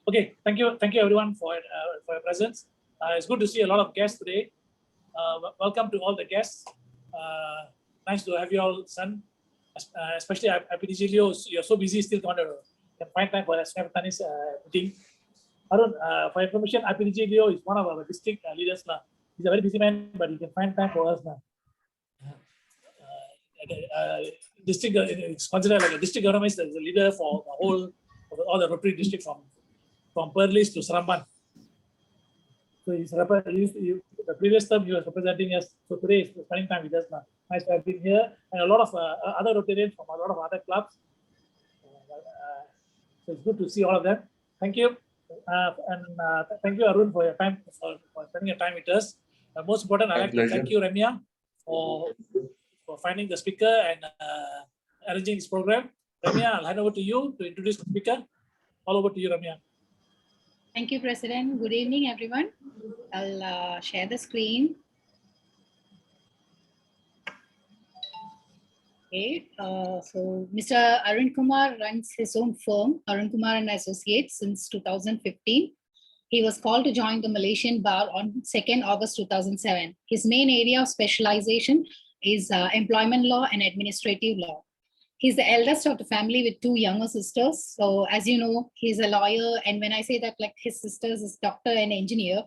Okay, thank you everyone for your presence. It's good to see a lot of guests today. Welcome to all the guests. Nice to have you all, son. Especially Apidicilio, you're so busy, still can find time for Petani's meeting. Arun, for your information, Apidicilio is one of our district leaders. He's a very busy man, but he can find time for us now. District is considered like a district government as the leader for the whole of all the Rotary district from Perlis to Saramban. So the previous term he was representing us. So today he's spending time with us now. Nice to have been here, and a lot of other Rotarians from a lot of other clubs. So it's good to see all of them. Thank you, and thank you, Arun, for your time for spending your time with us. Most important, I'd like to thank you, Ramya, for finding the speaker and arranging this program. Ramya, I'll hand over to you to introduce the speaker. All over to you, Ramya. Thank you, President. Good evening, everyone. I'll share the screen. Okay, so Mr. Arun Kumar runs his own firm, Arun Kumar and Associates, since 2015. He was called to join the Malaysian bar on 2nd August 2007. His main area of specialization is employment law and administrative law. He's the eldest of the family with two younger sisters. So as you know, he's a lawyer. And when I say that, like, his sisters is doctor and engineer,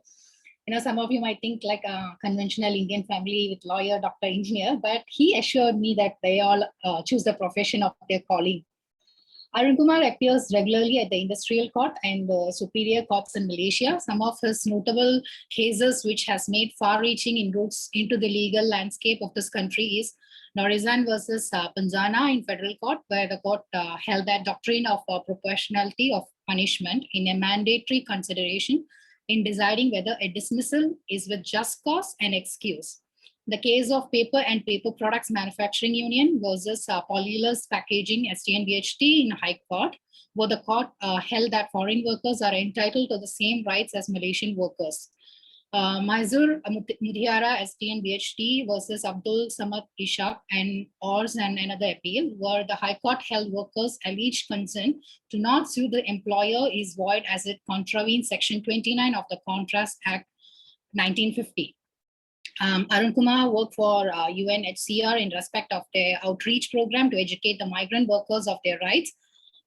you know, some of you might think like a conventional Indian family with lawyer, doctor, engineer, but he assured me that they all choose the profession of their calling. Arun Kumar appears regularly at the industrial court and the superior courts in Malaysia. Some of his notable cases which has made far-reaching inroads into the legal landscape of this country is Norizan versus Panzana in federal court, where the court held that doctrine of proportionality of punishment in a mandatory consideration in deciding whether a dismissal is with just cause and excuse. The case of Paper and Paper Products Manufacturing Union versus Polylus Packaging STNBHT in High Court, where the court held that foreign workers are entitled to the same rights as Malaysian workers. Mazur Mudhiara STNBHT versus Abdul Samad Ishaq and Ors and another appeal, where the High Court held workers' alleged consent to not sue the employer is void as it contravenes Section 29 of the Contrast Act 1950. Arun Kumar worked for UNHCR in respect of their outreach program to educate the migrant workers of their rights.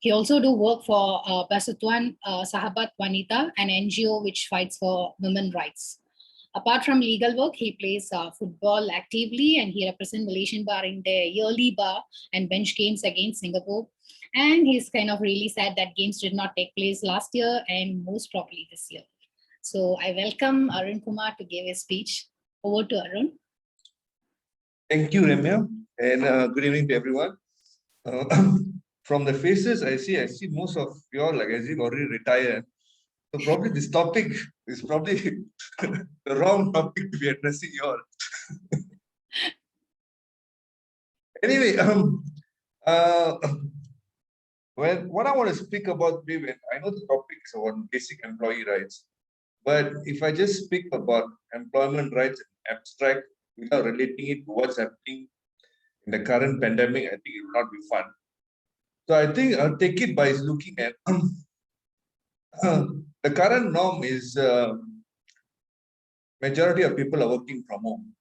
He also do work for Persatuan Sahabat Wanita, an NGO which fights for women's rights. Apart from legal work, he plays football actively, and he represents Malaysian bar in their yearly bar and bench games against Singapore. And he's kind of really sad that games did not take place last year and most probably this year. So I welcome Arun Kumar to give his speech. Over to Arun. Thank you, Ramya, and good evening to everyone. From the faces I see most of you all, like, as if already retired. So probably this topic is probably the wrong topic to be addressing you all. Anyway, what I want to speak about, I know the topic is on basic employee rights, but if I just speak about employment rights in abstract without relating it to what's happening in the current pandemic, I think it will not be fun. So I think I'll take it by looking at the current norm is majority of people are working from home,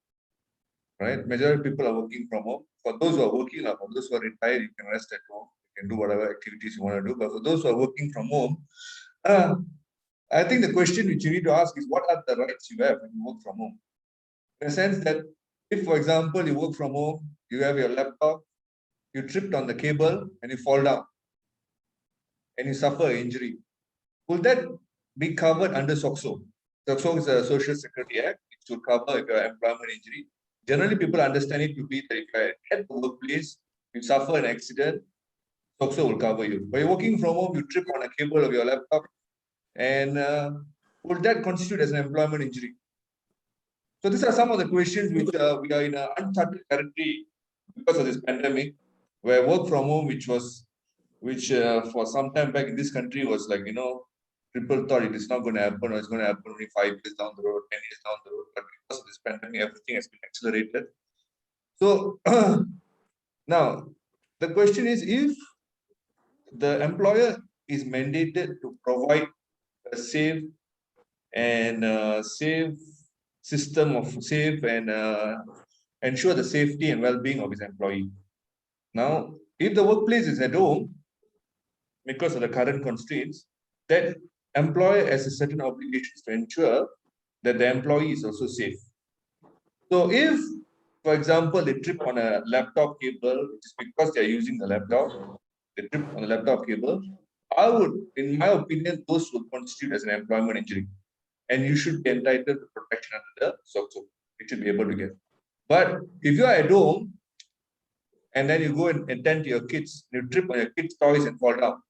right? Majority of people are working from home. For those who are working, or for those who are retired, you can rest at home. You can do whatever activities you want to do. But for those who are working from home, I think the question which you need to ask is, what are the rights you have when you work from home? In the sense that if, for example, you work from home, you have your laptop, you tripped on the cable and you fall down and you suffer an injury, will that be covered under SOCSO? SOCSO is a Social Security Act. It should cover if you have employment injury. Generally, people understand it to be that if you are at the workplace, you suffer an accident, SOCSO will cover you. But you're working from home, you trip on a cable of your laptop, and will that constitute as an employment injury? So these are some of the questions which we are in an uncharted territory because of this pandemic, where work from home, which for some time back in this country was like, people thought it is not going to happen, or it's going to happen only 5 years down the road, 10 years down the road. But because of this pandemic, everything has been accelerated. So now the question is, if the employer is mandated to provide a safe and safe system of safe and ensure the safety and well-being of his employee. Now, if the workplace is at home, because of the current constraints, that employer has a certain obligations to ensure that the employee is also safe. So if, for example, they trip on a laptop cable, which is because they are using the laptop, they trip on the laptop cable, I would, in my opinion, those would constitute as an employment injury. And you should be entitled to protection under the SOCSO. You should be able to get. But if you are at home and then you go and attend to your kids, you trip on your kids' toys and fall down,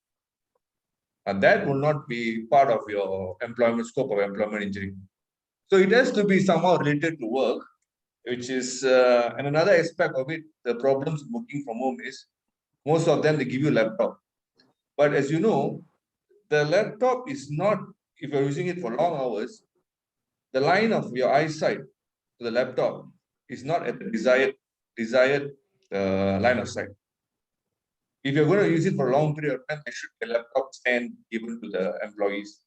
and that will not be part of your employment scope of employment injury. So it has to be somehow related to work, which is, and another aspect of it, the problems working from home is, most of them, they give you laptop. But as you know, the laptop is not, if you're using it for long hours, the line of your eyesight to the laptop is not at the desired line of sight. If you're going to use it for a long period of time, there should be a laptop stand given to the employees.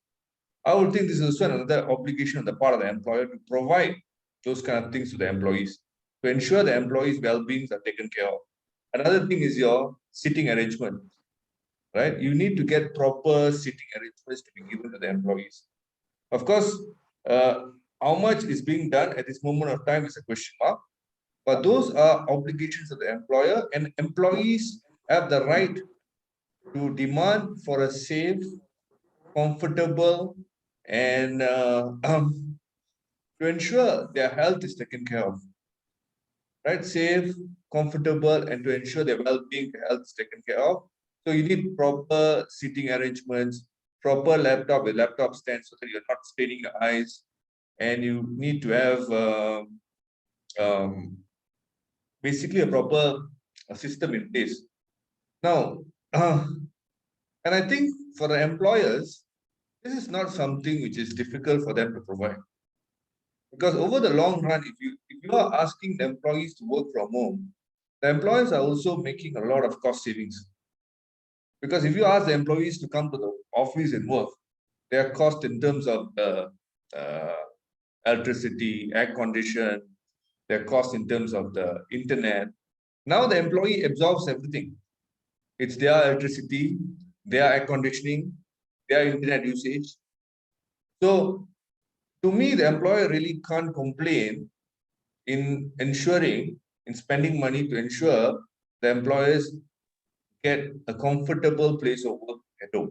I would think this is also another obligation on the part of the employer to provide those kind of things to the employees, to ensure the employees' well-beings are taken care of. Another thing is your sitting arrangement, right? You need to get proper sitting arrangements to be given to the employees. Of course, how much is being done at this moment of time is a question mark, but those are obligations of the employer, and employees have the right to demand for a safe, comfortable, and to ensure their health is taken care of, right? Safe, comfortable, and to ensure their well-being, health is taken care of. So you need proper seating arrangements, proper laptop with laptop stand so that you're not straining your eyes, and you need to have basically a proper system in place. Now, and I think for the employers, this is not something which is difficult for them to provide. Because over the long run, if you are asking the employees to work from home, the employers are also making a lot of cost savings. Because if you ask the employees to come to the office and work, their cost in terms of electricity, air condition, their cost in terms of the internet. Now the employee absorbs everything. It's their electricity, their air conditioning, their internet usage. So to me, the employer really can't complain in spending money to ensure the employers get a comfortable place of work at home.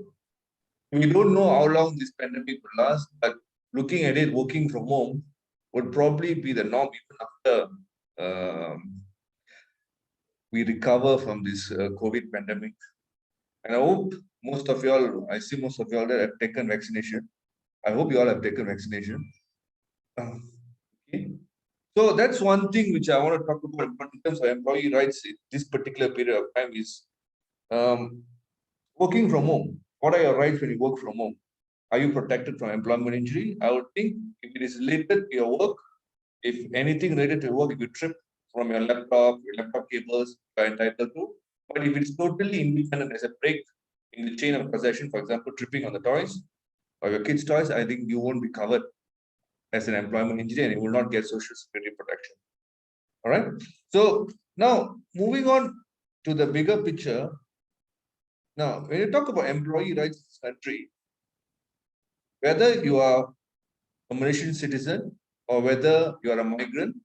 We don't know how long this pandemic will last, but looking at it, working from home would probably be the norm even after we recover from this COVID pandemic. And I hope most of y'all, I see most of y'all that have taken vaccination. I hope you all have taken vaccination. Okay. So that's one thing which I want to talk about in terms of employee rights in this particular period of time is working from home. What are your rights when you work from home? Are you protected from employment injury? I would think if it is related to your work, if anything related to your work, if you trip from your laptop cables, you are entitled to. But if it's totally independent as a break in the chain of possession, for example, tripping on the toys or your kids' toys, I think you won't be covered as an employment injury and you will not get social security protection. All right. So now moving on to the bigger picture. Now, when you talk about employee rights in this country, whether you are a Malaysian citizen or whether you are a migrant,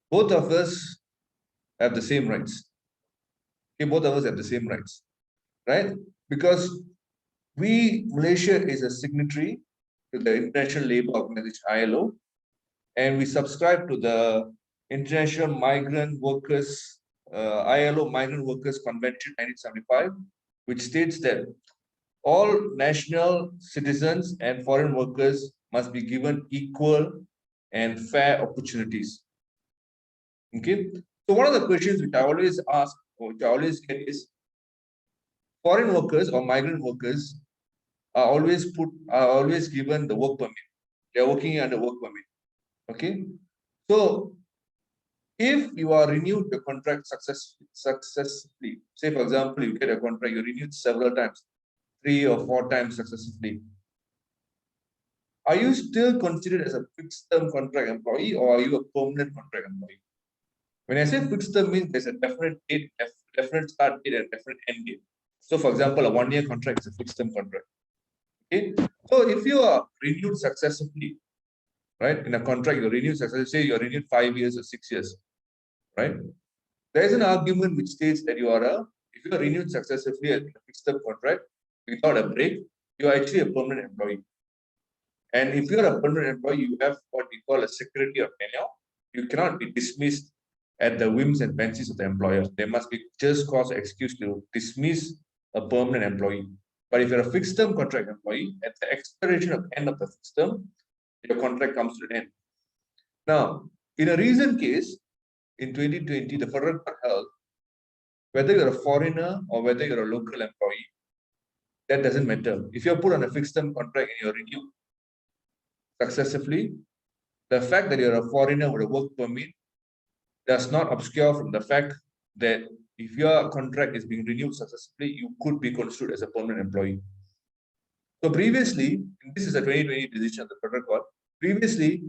both of us have the same rights. Okay, both of us have the same rights, right? Because Malaysia is a signatory to the International Labour Organization, ILO, and we subscribe to the International Migrant Workers, ILO Migrant Workers Convention 1975, which states that all national citizens and foreign workers must be given equal and fair opportunities. Okay. So one of the questions which I always ask, or which I always get is, foreign workers or migrant workers are always given the work permit. They are working under work permit. Okay. So if you are renewed your contract successfully, say for example, you get a contract, you renewed several times, 3 or 4 times successively. are you still considered as a fixed term contract employee or are you a permanent contract employee? When I say fixed term means there's a definite date, definite start date and definite end date. So for example, a 1 year contract is a fixed term contract. Okay. So if you are renewed successively, right, in a contract, you're renewed successively, say you're renewed 5 years or 6 years, right? There is an argument which states that if you are renewed successively a fixed term contract without a break, you are actually a permanent employee. And if you are a permanent employee, you have what we call a security of tenure. You cannot be dismissed at the whims and fancies of the employer. There must be just cause or excuse to dismiss a permanent employee. But if you're a fixed term contract employee, at the expiration of the end of the fixed term, your contract comes to an end. Now, in a recent case, in 2020, the federal court held whether you're a foreigner or whether you're a local employee, that doesn't matter. If you're put on a fixed term contract and you're renewed successively, the fact that you're a foreigner with a work permit does not obscure from the fact that if your contract is being renewed successfully, you could be construed as a permanent employee. So previously, this is a 2020 decision of the federal court. Previously,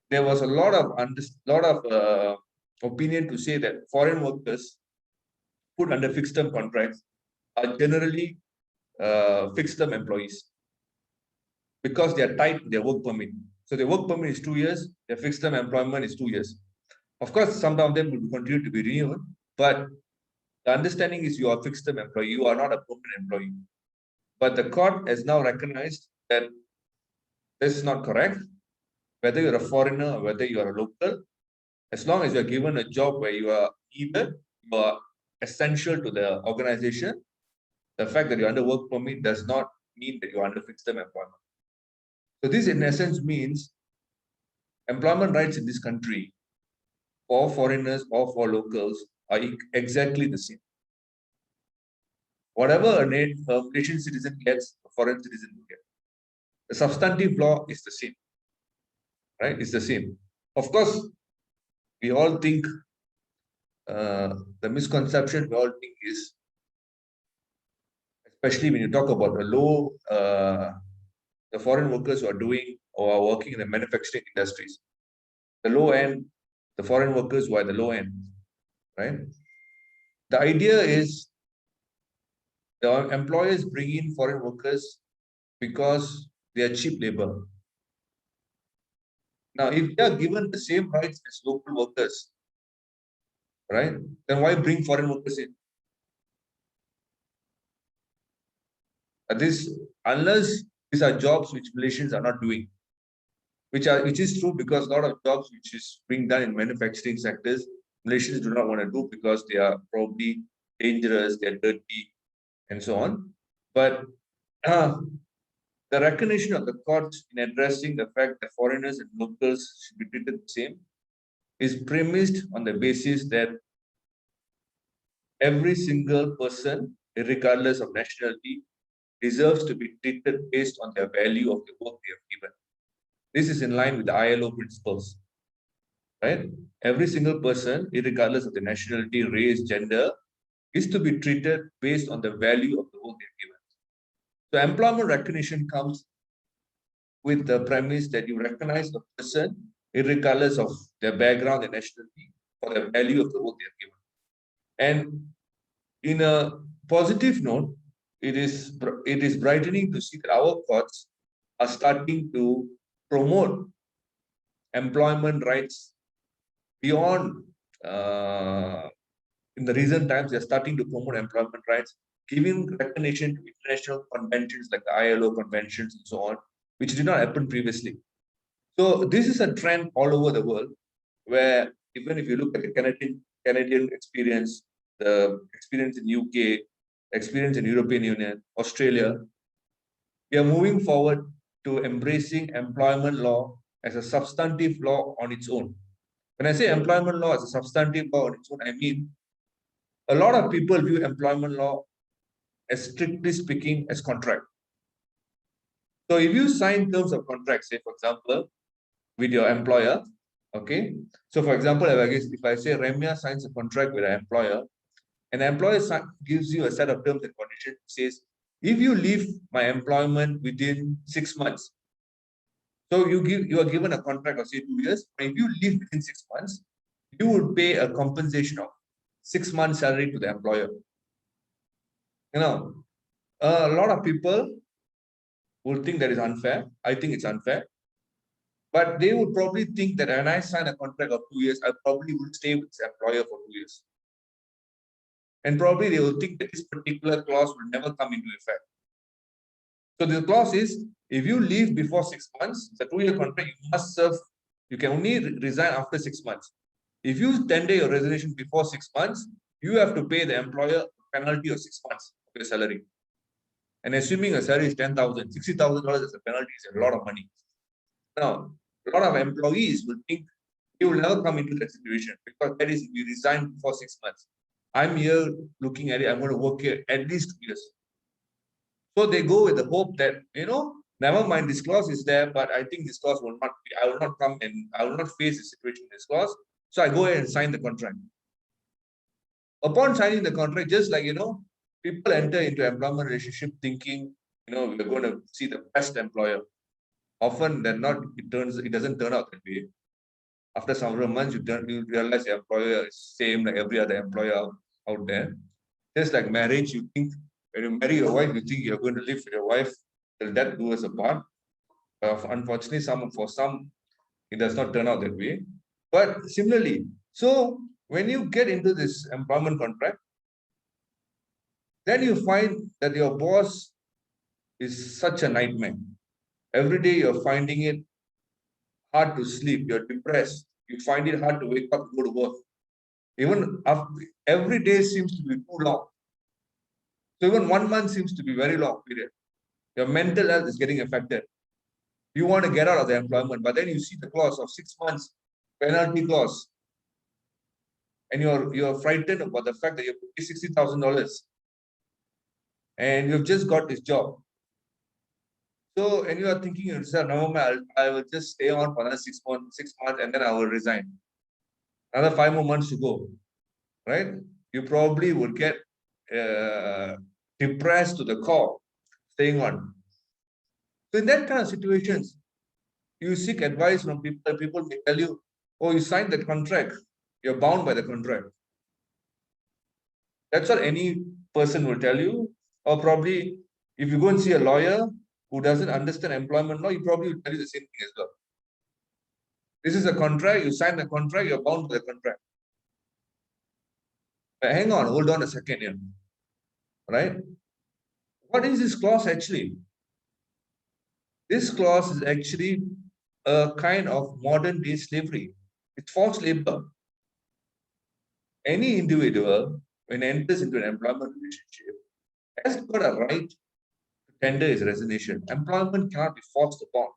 there was a lot of opinion to say that foreign workers put under fixed term contracts are generally fixed term employees because they are tied to their work permit. So their work permit is 2 years, their fixed term employment is 2 years. Of course, some of them will continue to be renewed, but the understanding is you are a fixed term employee, you are not a permanent employee. But the court has now recognized that this is not correct. Whether you're a foreigner or whether you are a local, as long as you're given a job where you are needed, you are essential to the organization, the fact that you're under work permit does not mean that you're under fixed term employment. So this in essence means employment rights in this country for foreigners or for locals are exactly the same. Whatever a Malaysian citizen gets, a foreign citizen will get. The substantive law is the same, right? It's the same. Of course, we all think, the misconception we all think is, especially when you talk about the foreign workers who are doing or are working in the manufacturing industries, the low end, the foreign workers who are at the low end, right? The idea is the employers bring in foreign workers because they are cheap labor. Now, if they are given the same rights as local workers, right, then why bring foreign workers in? Unless these are jobs which Malaysians are not doing, which is true because a lot of jobs which is being done in manufacturing sectors, Malaysians do not want to do because they are probably dangerous, they're dirty, and so on. But the recognition of the courts in addressing the fact that foreigners and locals should be treated the same is premised on the basis that every single person, regardless of nationality, deserves to be treated based on their value of the work they have given. This is in line with the ILO principles, right? Every single person, regardless of the nationality, race, gender, is to be treated based on the value of the work they have given. So employment recognition comes with the premise that you recognize the person, regardless of their background and nationality, for the value of the work they have given. And in a positive note, it is brightening to see that our courts are starting to promote employment rights beyond. In the recent times, they're starting to promote employment rights, giving recognition to international conventions like the ILO conventions and so on, which did not happen previously. So this is a trend all over the world, where even if you look at the Canadian experience, the experience in UK, experience in European Union, Australia, we are moving forward to embracing employment law as a substantive law on its own. When I say employment law as a substantive law on its own, I mean a lot of people view employment law as, strictly speaking, as contract. So if you sign terms of contract, say for example, with your employer, okay. So for example, if I say Ramya signs a contract with an employer, and the employer gives you a set of terms and conditions, says, if you leave my employment within 6 months, So you are given a contract of say 2 years. If you leave within 6 months, you would pay a compensation of 6 months salary to the employer. A lot of people would think that is unfair. I think it's unfair. But they would probably think that when I sign a contract of 2 years, I probably will stay with this employer for 2 years. And probably they will think that this particular clause will never come into effect. So the clause is, if you leave before 6 months, it's a 2-year contract, you must serve, you can only resign after 6 months. If you tender your resignation before 6 months, you have to pay the employer a penalty of 6 months of your salary. And assuming a salary is $10,000, $60,000 as a penalty is a lot of money. Now, a lot of employees will think you will never come into that situation because that is if you resign before 6 months. I'm here looking at it, I'm going to work here at least 2 years. So they go with the hope that, never mind, this clause is there, but I think this clause will not be, I will not come and I will not face the situation in this clause. So I go ahead and sign the contract. Upon signing the contract, just like, people enter into employment relationship thinking, we're going to see the best employer. Often they're not, it doesn't turn out that way. After several months, you realize the employer is same like every other employer out there. Just like marriage, you think when you marry your wife, you think you're going to live with your wife till death do us apart. Unfortunately, for some, it does not turn out that way. But similarly, so when you get into this employment contract, then you find that your boss is such a nightmare. Every day you're finding it hard to sleep, you're depressed, you find it hard to wake up and go to work. Even every day seems to be too long. So even 1 month seems to be very long period. Your mental health is getting affected. You want to get out of the employment, but then you see the clause of 6 months penalty clause, and you're frightened about the fact that you pay $60,000 and you've just got this job. So, and you are thinking yourself, no, I will just stay on for another 6 months, and then I will resign. Another 5 more months to go, right? You probably would get depressed to the core, staying on. So in that kind of situations, you seek advice from people. People may tell you, oh, you signed that contract, you're bound by the contract. That's what any person will tell you. Or probably, if you go and see a lawyer who doesn't understand employment law, he probably will tell you the same thing as well. This is a contract, you sign the contract, you're bound by the contract. But hang on, hold on a second here. Right? What is this clause actually? This clause is actually a kind of modern day slavery. It's forced labor. Any individual, when enters into an employment relationship, has got a right to tender his resignation. Employment cannot be forced upon.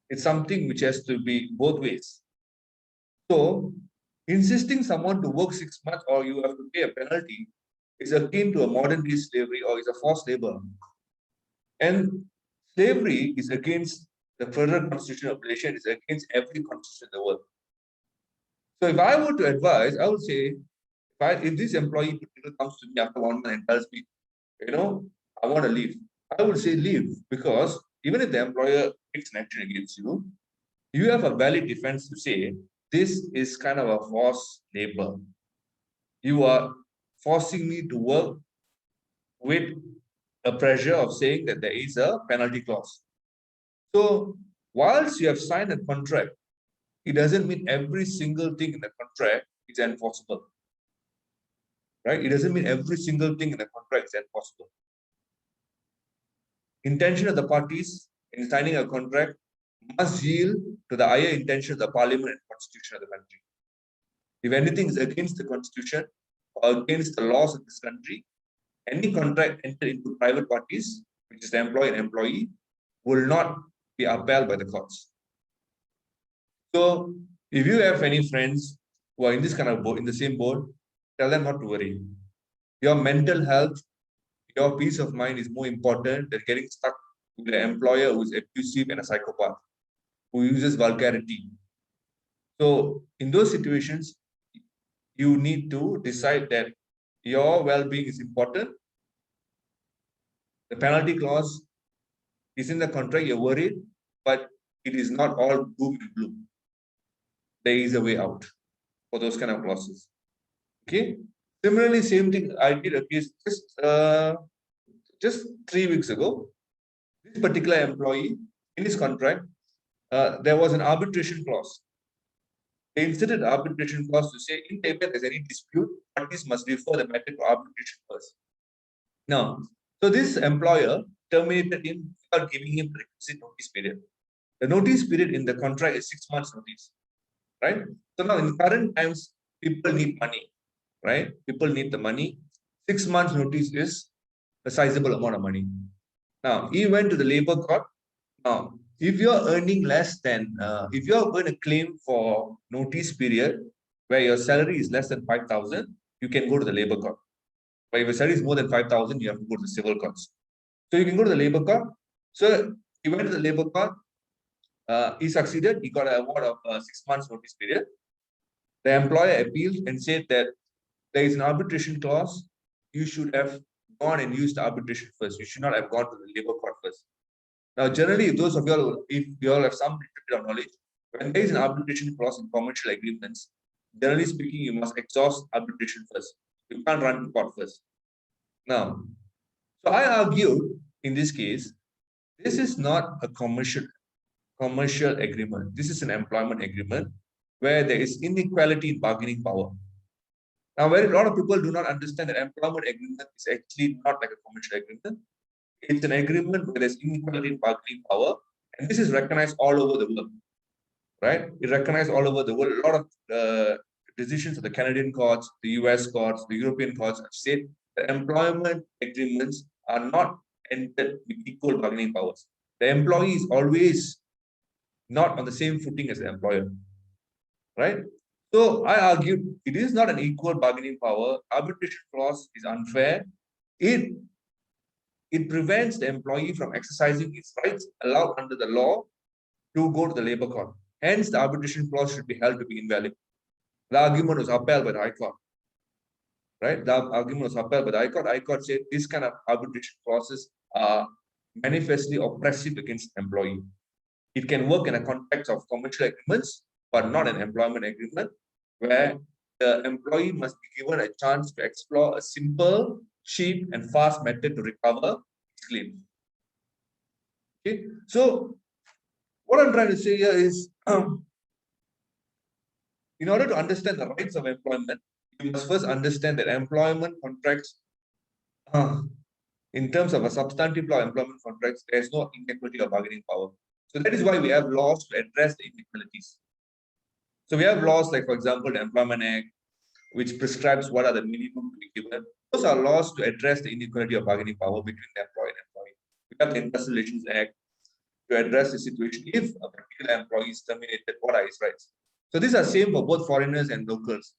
It's something which has to be both ways. So, insisting someone to work 6 months or you have to pay a penalty is akin to a modern day slavery or is a forced labor. And slavery is against the federal constitution of Malaysia, is against every constitution in the world. So if I were to advise, I would say, if this employee comes to me after 1 month and tells me, I want to leave, I would say leave, because even if the employer takes an action against you, you have a valid defense to say, this is kind of a forced labor. You are forcing me to work with a pressure of saying that there is a penalty clause. So whilst you have signed a contract, it doesn't mean every single thing in the contract is enforceable. Right? It doesn't mean every single thing in the contract is enforceable. Intention of the parties in signing a contract must yield to the higher intention of the parliament and constitution of the country. If anything is against the constitution or against the laws of this country, any contract entered into private parties, which is the employer and employee, will not be upheld by the courts. So if you have any friends who are in this kind of boat, in the same boat, tell them not to worry. Your mental health, your peace of mind is more important than getting stuck with an employer who is abusive and a psychopath, who uses vulgarity. So in those situations, you need to decide that your well-being is important. The penalty clause is in the contract, you're worried, but it is not all doom and gloom. There is a way out for those kind of clauses. Okay. Similarly, same thing. I did a case just 3 weeks ago. This particular employee, in his contract, there was an arbitration clause. They inserted arbitration clause to say, in the event there's any dispute, parties must refer the matter to arbitration first. Now, so this employer terminated him without giving him the requisite notice period. The notice period in the contract is 6 months notice, right? So now in current times, people need money, right? People need the money. 6 months notice is a sizable amount of money. Now, he went to the labor court. Now, if you're earning less than, if you're going to claim for notice period where your salary is less than 5,000, you can go to the labor court. But if your salary is more than 5,000, you have to go to the civil courts. So you can go to the labor court. So he went to the labor court. He succeeded. He got an award of 6 months notice period. The employer appealed and said that there is an arbitration clause. You should have gone and used the arbitration first. You should not have gone to the labor court first. Now, generally, those of you all, if you all have some bit of knowledge, when there is an arbitration clause in commercial agreements, generally speaking, you must exhaust arbitration first. You can't run to court first. Now, so I argued in this case, this is not a commercial agreement. This is an employment agreement where there is inequality in bargaining power. Now, where a lot of people do not understand that employment agreement is actually not like a commercial agreement. It's an agreement where there's inequality in bargaining power, and this is recognized all over the world, right? It's recognized all over the world. A lot of decisions of the Canadian courts, the US courts, the European courts have said that employment agreements are not entered with equal bargaining powers. The employee is always not on the same footing as the employer, right? So I argued it is not an equal bargaining power. Arbitration clause is unfair. It prevents the employee from exercising his rights allowed under the law to go to the labor court. Hence, the arbitration clause should be held to be invalid. The argument was upheld by the High Court, right? The argument was upheld by the High Court. High Court said this kind of arbitration clauses are manifestly oppressive against the employee. It can work in a context of commercial agreements, but not an employment agreement, where the employee must be given a chance to explore a simple, cheap, and fast method to recover his claim. Okay, so what I'm trying to say here is, in order to understand the rights of employment, you must first understand that employment contracts, in terms of a substantive law employment contracts, there is no inequality of bargaining power. So that is why we have laws to address the inequalities. So we have laws like, for example, the Employment Act, which prescribes what are the minimum to be given. Those are laws to address the inequality of bargaining power between the employer and employee. We have the Industrial Relations Act to address the situation. If a particular employee is terminated, what are his rights? So these are same for both foreigners and locals.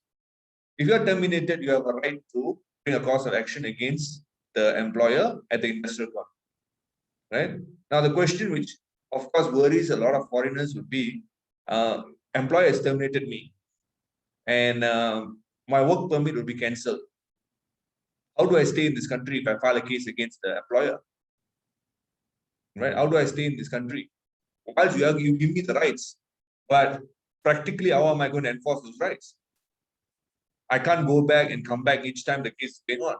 If you are terminated, you have a right to bring a cause of action against the employer at the industrial court. Right? Now, the question which, of course, worries a lot of foreigners would be, employer has terminated me, and my work permit will be cancelled. How do I stay in this country if I file a case against the employer? Right? How do I stay in this country? Whilst you give me the rights, but practically, how am I going to enforce those rights? I can't go back and come back each time the case is going on.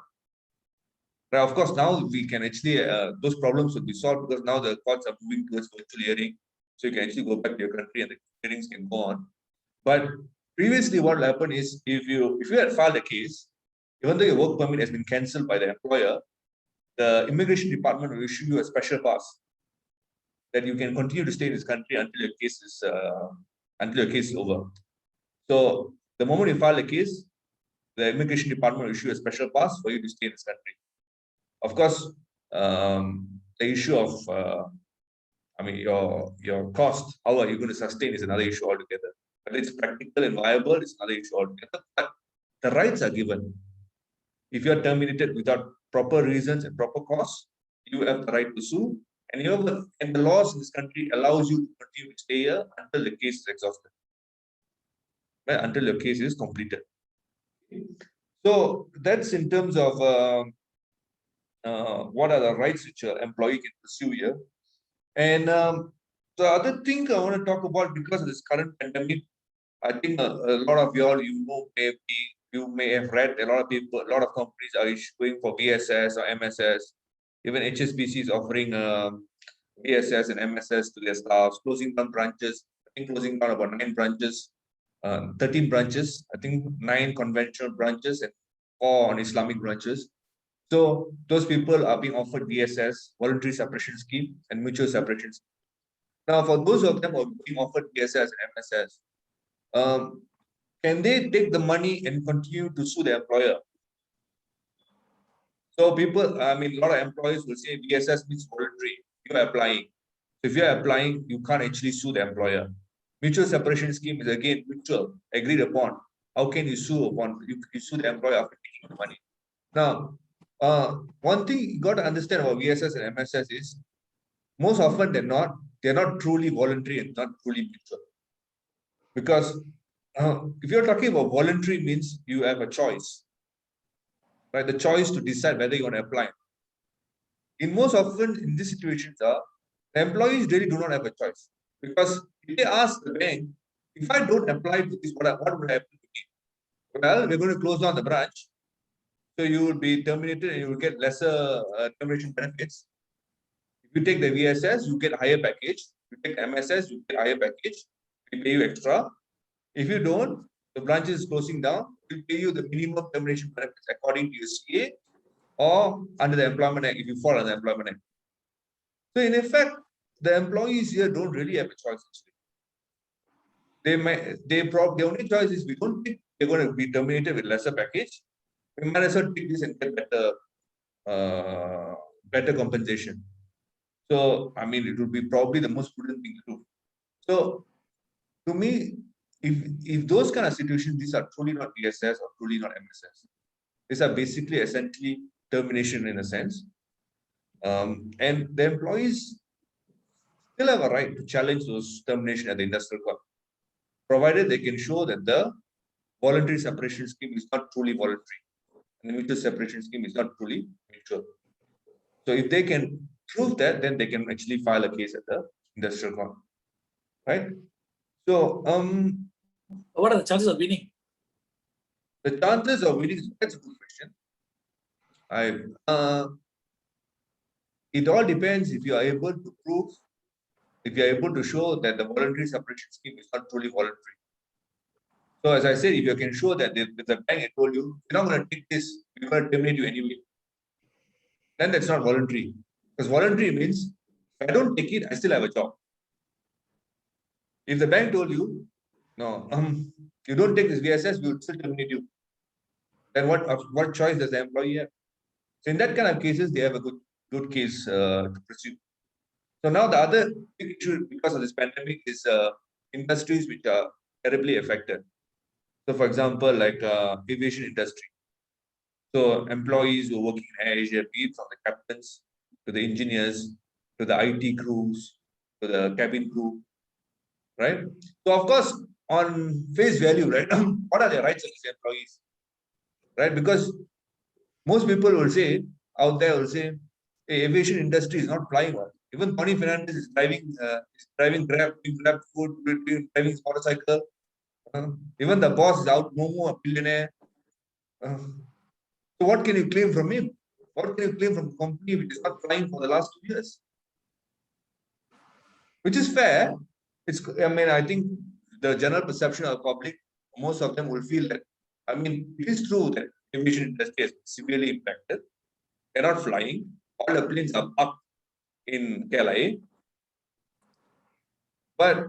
Right? Of course, now we can actually, those problems will be solved because now the courts are moving towards virtual hearing. So you can actually go back to your country and the hearings can go on. But previously, what will happen is if you had filed a case, even though your work permit has been cancelled by the employer, the immigration department will issue you a special pass that you can continue to stay in this country until your case is over. So the moment you file a case, the immigration department will issue a special pass for you to stay in this country. Of course, the issue of your cost, how are you going to sustain, is another issue altogether. But it's practical and viable, it's another issue altogether. But the rights are given. If you are terminated without proper reasons and proper cause, you have the right to sue. And the laws in this country allows you to continue to stay here until the case is exhausted. Right? Until your case is completed. So that's in terms of what are the rights which an employee can pursue here. And The other thing I want to talk about, because of this current pandemic, I think a lot of y'all, you may have read, a lot of people, a lot of companies are going for VSS or MSS. Even HSBC is offering VSS and MSS to their staffs, closing down branches. I think closing down about 9 branches, 13 branches. I think 9 conventional branches and 4 on Islamic branches. So those people are being offered VSS, voluntary separation scheme, and mutual separation scheme. Now, for those of them who are being offered VSS and MSS, can they take the money and continue to sue the employer? So people, I mean, a lot of employees will say VSS means voluntary. You're applying. So if you're applying, you can't actually sue the employer. Mutual separation scheme is again mutual, agreed upon. How can you sue upon? You sue the employer after taking the money. Now, one thing you got to understand about VSS and MSS is, most often than not, they're not truly voluntary and not truly mutual. Because if you're talking about voluntary, means you have a choice, right? The choice to decide whether you want to apply. In most often in these situations, the employees really do not have a choice, because if they ask the bank, if I don't apply to this, what would happen to me? Well, we're going to close down the branch, so you will be terminated and you will get lesser termination benefits. If you take the VSS, you get higher package. If you take MSS, you get higher package. We pay you extra. If you don't, the branch is closing down. We'll pay you the minimum termination benefits according to your CA or under the Employment Act if you fall under the Employment Act. So in effect, the employees here don't really have a choice. The only choice is, we don't think they're going to be terminated with lesser package. We might as well take this and get better compensation. So I mean, it would be probably the most prudent thing to do. So to me, if those kind of situations, these are truly not VSS or truly not MSS. These are basically essentially termination in a sense. And the employees still have a right to challenge those termination at the industrial court, provided they can show that the voluntary separation scheme is not truly voluntary and the mutual separation scheme is not truly mutual. So if they can prove that, then they can actually file a case at the industrial court, right? So what are the chances of winning? The chances of winning, that's a good question. It all depends if you are able to prove, if you are able to show that the voluntary separation scheme is not truly voluntary. So as I said, if you can show that the bank had told you, you're not going to take this, we're going to terminate you anyway, then that's not voluntary. Because voluntary means, if I don't take it, I still have a job. If the bank told you, no, you don't take this VSS, we will still terminate you, then what choice does the employee have? So in that kind of cases, they have a good case to pursue. So now the other big issue because of this pandemic is industries which are terribly affected. So for example, like aviation industry. So employees who are working in Air Asia, be it from the captains to the engineers, to the IT crews, to the cabin crew, right? So of course, on face value, right? What are the rights of these employees, right? Because most people will say, out there will say, hey, aviation industry is not flying well. Even Tony Fernandez is driving Grab food, driving his motorcycle. Even the boss is out, Momo, a billionaire. So what can you claim from him? What can you claim from a company which is not flying for the last 2 years? Which is fair. I think the general perception of the public, most of them will feel that, it is true that aviation industry is severely impacted. They're not flying. All the planes are parked in KLIA. But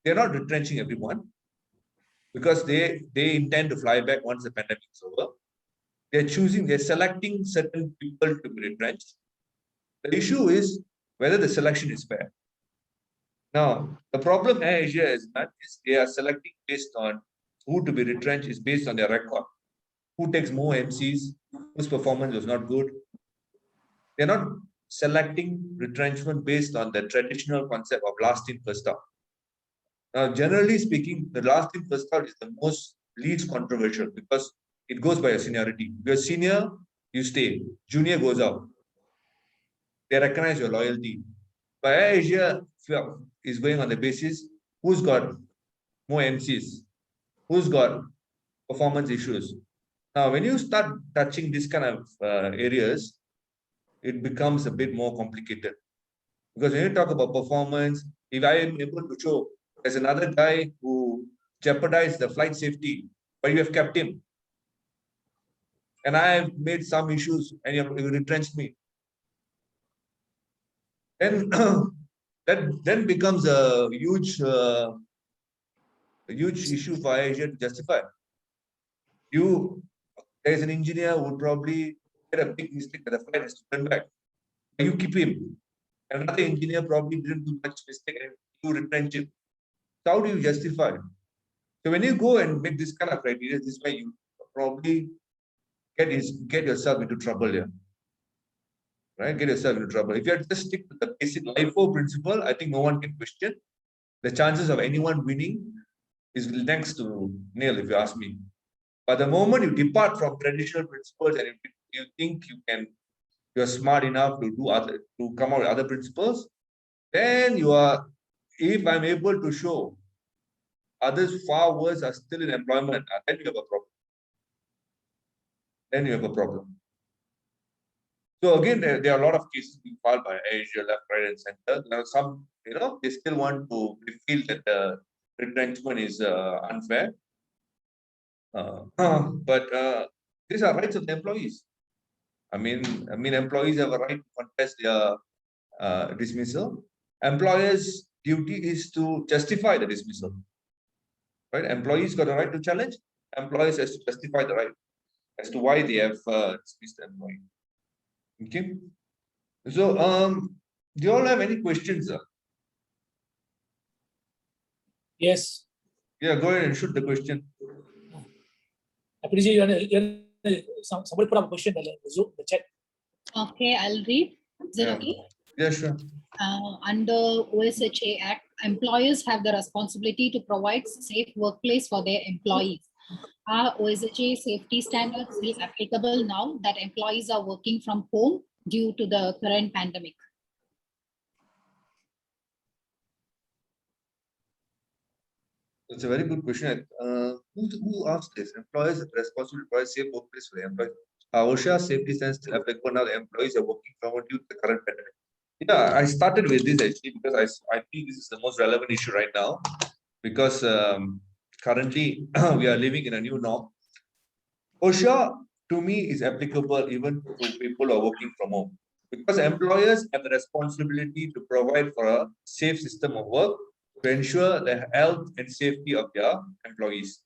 they're not retrenching everyone because they intend to fly back once the pandemic is over. They're selecting certain people to be retrenched. The issue is whether the selection is fair. Now, the problem Air Asia is that they are selecting based on who to be retrenched is based on their record. Who takes more MCs, whose performance was not good. They're not selecting retrenchment based on the traditional concept of last in, first out. Now, generally speaking, the last in, first out is the least controversial because it goes by your seniority. If you're senior, you stay. Junior goes out. They recognize your loyalty. But Air Asia is going on the basis who's got more MCs, who's got performance issues. Now, when you start touching this kind of areas, it becomes a bit more complicated. Because when you talk about performance, if I am able to show there's another guy who jeopardized the flight safety, but you have kept him, and I have made some issues and you have retrenched me, then that then becomes a huge issue for Asia to justify. There's an engineer who would probably get a big mistake that the flight has to turn back. You keep him. Another engineer probably didn't do much mistake and you retrench him. So how do you justify? So when you go and make this kind of criteria, this way you probably get yourself into trouble here. Right? Get yourself into trouble. If you just stick to the basic LIFO principle, I think no one can question. The chances of anyone winning is next to nil, if you ask me. But the moment you depart from traditional principles and you think you're smart enough to come out with other principles, then you are, if I'm able to show others far worse are still in employment, then you have a problem. Then you have a problem. So again, there are a lot of cases being filed by Asia, left, right, and center. Now some, they still want to feel that the retrenchment is unfair. But these are rights of the employees. I mean, employees have a right to contest their dismissal. Employers' duty is to justify the dismissal. Right? Employees got a right to challenge. Employers has to justify the right as to why they have dismissed the employee. Okay. So, do you all have any questions? Yes. Yeah, go ahead and shoot the question. Somebody put up a question in the chat. Okay, I'll read. Is it okay? Yeah, sure. Under OSHA Act, employers have the responsibility to provide safe workplace for their employees. Are OSHA safety standards still applicable now that employees are working from home due to the current pandemic? It's a very good question. Who asked this? Employers are responsible to provide safe workplace for the employees. OSHA safety standards still applicable now. The employees are working from home due to the current pandemic. Yeah, I started with this actually because I think this is the most relevant issue right now because currently we are living in a new norm. OSHA to me is applicable even to people who are working from home because employers have the responsibility to provide for a safe system of work to ensure the health and safety of their employees.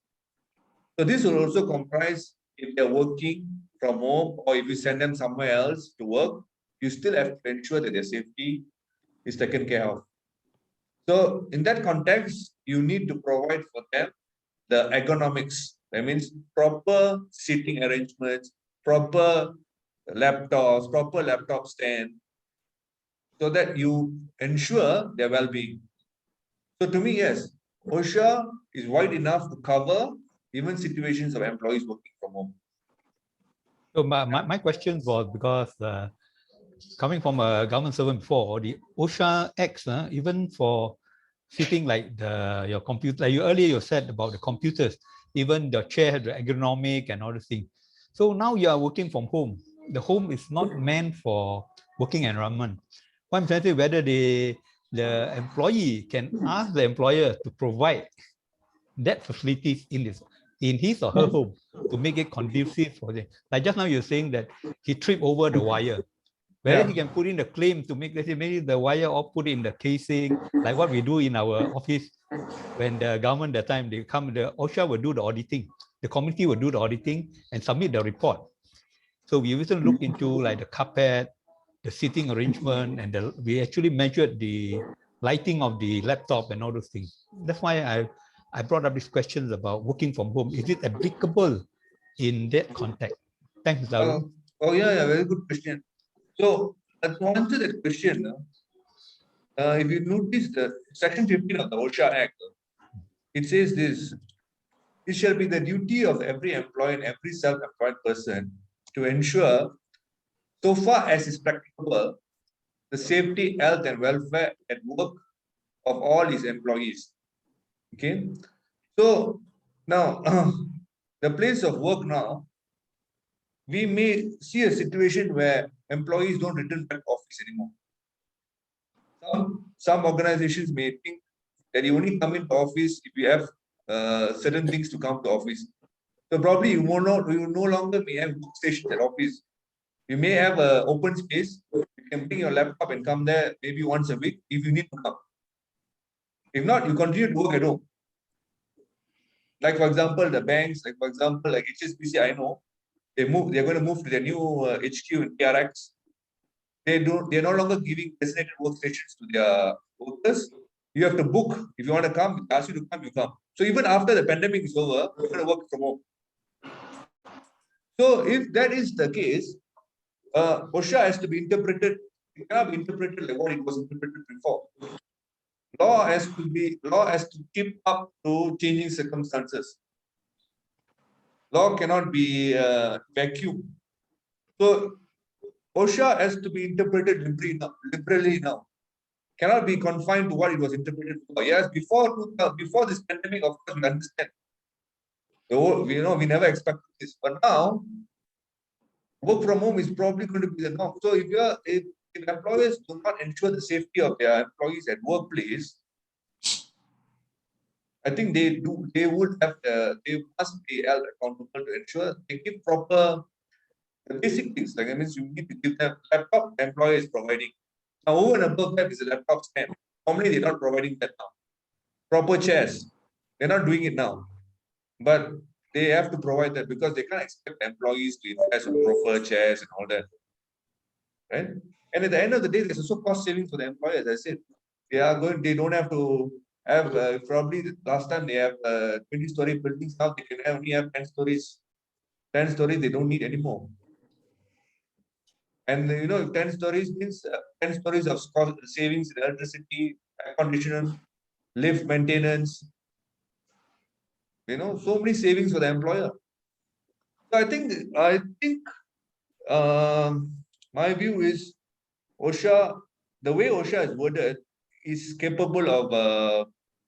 So this will also comprise if they're working from home or if you send them somewhere else to work, you still have to ensure that their safety is taken care of. So in that context, you need to provide for them the ergonomics. That means proper seating arrangements, proper laptops, proper laptop stand, so that you ensure their well-being. So to me, yes, OSHA is wide enough to cover even situations of employees working from home. So my question was because coming from a government servant before, the OSHA Acts, even for sitting like your computer, like earlier you said about the computers, even the chair had the ergonomic and all the things. So now you are working from home. The home is not meant for working environment. What I'm trying to say, whether the employee can ask the employer to provide that facilities in his or her home to make it conducive for them. Like just now you're saying that he tripped over the wire. Whether he can put in the claim to make, let's say, maybe the wire or put in the casing, like what we do in our office when the government that time they come, the OSHA will do the auditing, the committee will do the auditing and submit the report. So we also look into like the carpet, the seating arrangement, and we actually measured the lighting of the laptop and all those things. That's why I brought up these questions about working from home. Is it applicable in that context? Thanks, Arun. Yeah, very good question. So to answer that question, if you notice the section 15 of the OSHA Act, it says this: it shall be the duty of every employee and every self-employed person to ensure, so far as is practicable, the safety, health, and welfare at work of all his employees. Okay. So now, the place of work now, we may see a situation where employees don't return back to office anymore. Some organizations may think that you only come into office if you have certain things to come to office. So probably you no longer may have workstations at office. You may have an open space. You can bring your laptop and come there maybe once a week if you need to come. If not, you continue to work at home. Like for example, the banks, like for example, like HSBC, I know they're going to move to their new HQ in PRX. They're no longer giving designated workstations to their workers. You have to book. If you want to come, they ask you to come, you come. So even after the pandemic is over, you're going to work from home. So if that is the case, OSHA has to be interpreted. It cannot be interpreted like what it was interpreted before. Law has to keep up to changing circumstances. Law cannot be vacuum. So OSHA has to be interpreted liberally now. Cannot be confined to what it was interpreted for. Yes, before this pandemic, of course, we understand. We never expected this, but now work from home is probably going to be the norm. So if employers do not ensure the safety of their employees at workplace, I think they must be held accountable to ensure they give proper basic things. Like, that means you need to give them laptop, the employer is providing. Now, over and above that is a laptop stand. Normally, they're not providing that now. Proper chairs, they're not doing it now. But they have to provide that because they can't expect employees to invest in proper chairs and all that. Right? And at the end of the day, there's also cost savings for the employer. As I said, they don't have to have, probably last time they have 20-story buildings. Now they can only have 10 stories. 10 stories, they don't need anymore. And 10 stories means 10 stories of cost savings in electricity, air conditioning, lift maintenance. So many savings for the employer. So I think my view is OSHA, the way OSHA is worded is capable of a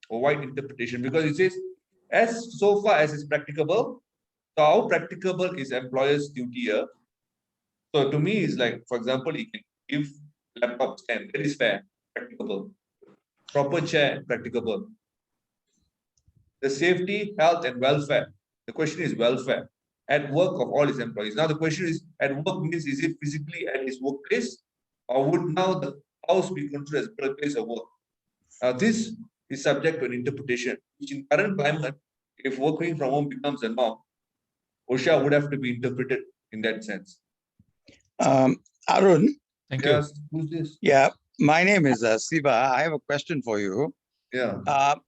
wide interpretation because it says as so far as is practicable. So how practicable is employer's duty here? So to me, it's like, for example, you can give laptop stand, that is fair, practicable. Proper chair, practicable. The safety, health, and welfare. The question is welfare at work of all his employees. Now the question is, at work means is it physically at his workplace, or would now the house be considered as a place of work? Now this is subject to an interpretation, which in current climate, if working from home becomes a norm, OSHA would have to be interpreted in that sense. Arun. Thank you. Who's this? Yeah, my name is Siva. I have a question for you. Yeah.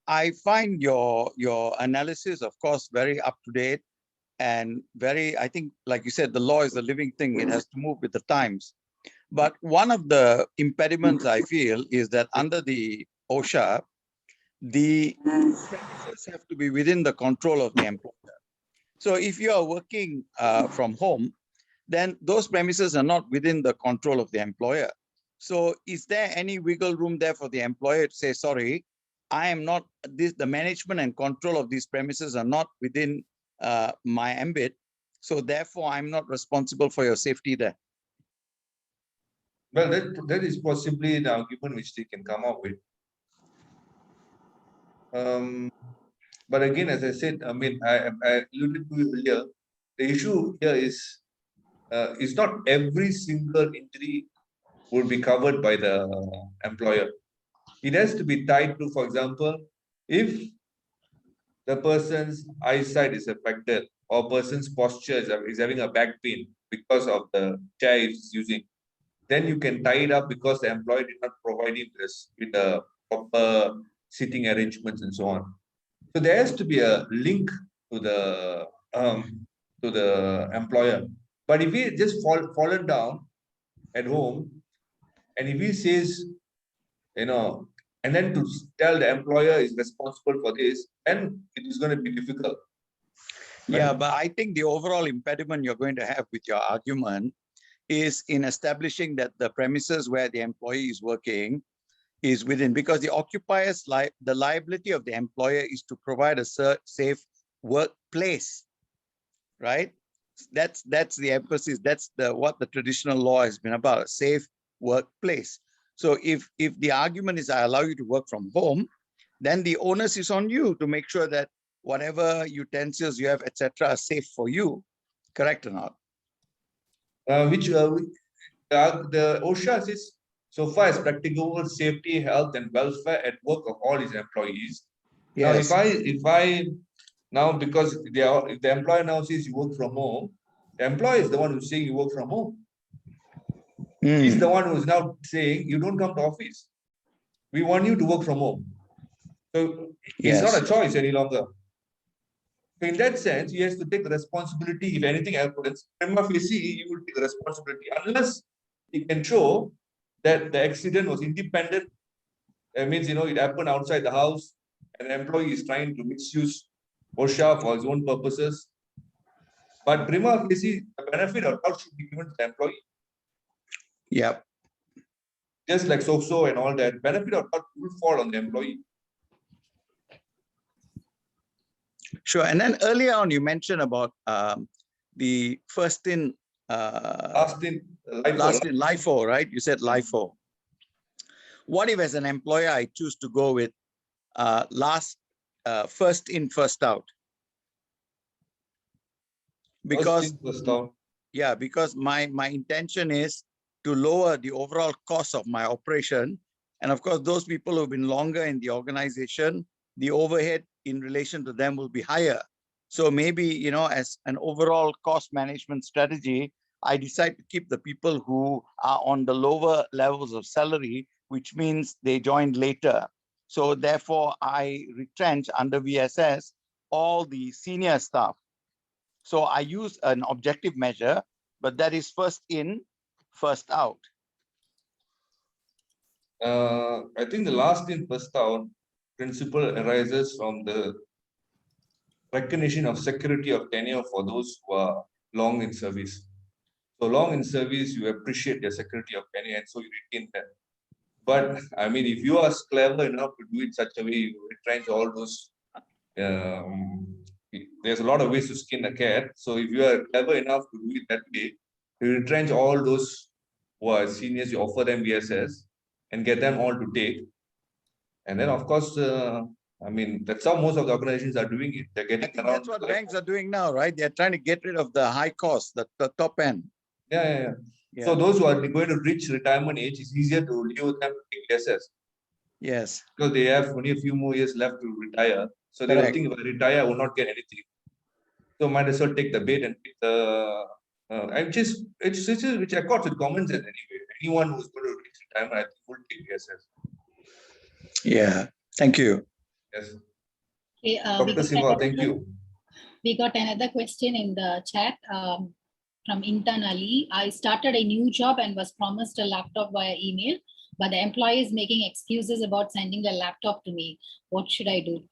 I find your analysis, of course, very up to date and very, I think, like you said, the law is a living thing. It has to move with the times. But one of the impediments I feel is that under the OSHA, the premises have to be within the control of the employer. So if you are working from home, then those premises are not within the control of the employer. So is there any wiggle room there for the employer to say, sorry, I am not, the management and control of these premises are not within my ambit. So therefore, I'm not responsible for your safety there. Well, that is possibly the argument which they can come up with. But again, as I said, I mean, I alluded to it earlier, the issue here is not every single injury will be covered by the employer. It has to be tied to, for example, if the person's eyesight is affected or person's posture is having a back pain because of the chair he's using, then you can tie it up because the employer did not provide him with the proper sitting arrangements and so on. So there has to be a link to the employer. But if he just fallen down at home, and if he says, and then to tell the employer is responsible for this, then it is going to be difficult. Right? Yeah, but I think the overall impediment you're going to have with your argument is in establishing that the premises where the employee is working is within, because the occupier's the liability of the employer is to provide a safe workplace, right? That's the emphasis. That's what the traditional law has been about, a safe workplace. So if the argument is I allow you to work from home, then the onus is on you to make sure that whatever utensils you have, etc., are safe for you. Correct or not? The OSHA says, so far as practicable safety, health, and welfare at work of all its employees. Yes. Now, because if the employer now says you work from home, the employer is the one who's saying you work from home. He's the one who's now saying you don't come to office. We want you to work from home. So it's not a choice any longer. So in that sense, he has to take the responsibility. If anything happens, prima facie, he will take the responsibility unless he can show that the accident was independent. That means, it happened outside the house, and the employee is trying to misuse OSHA for his own purposes. But prima facie, the benefit of doubt should be given to the employee. Yep. Just like SOXO and all that, benefit of doubt will fall on the employee. Sure. And then earlier on, you mentioned about the first in Last in LIFO, right? You said LIFO. What if, as an employer, I choose to go with first in, first out? Because because my intention is to lower the overall cost of my operation. And of course, those people who've been longer in the organization, the overhead in relation to them will be higher. So maybe, as an overall cost management strategy, I decide to keep the people who are on the lower levels of salary, which means they joined later. So therefore, I retrench under VSS all the senior staff. So I use an objective measure, but that is first in, first out. I think the last in, first out principle arises from the recognition of security of tenure for those who are long in service. So long in service, you appreciate their security of tenure, and so you retain them. But I mean, if you are clever enough to do it such a way, you retrench all those. There's a lot of ways to skin a cat. So if you are clever enough to do it that way, you retrench all those who are seniors, you offer them VSS and get them all to take. And then, of course, I mean, that's how most of the organizations are doing it. They're getting around. That's what banks are doing now, right? They're trying to get rid of the high cost, the top end. Yeah. So those who are going to reach retirement age, it's easier to leave them to take VSS. Yes. Because they have only a few more years left to retire. So they will think if I retire, I will not get anything. So might as well take the bait and pick the which accords with common sense anyway. Anyone who's going to reach retirement, I think, will take VSS. Yeah. Thank you. Yes. Okay, Dr. Siva, thank you. We got another question in the chat from Intan Ali. I started a new job and was promised a laptop via email, but the employer is making excuses about sending the laptop to me. What should I do?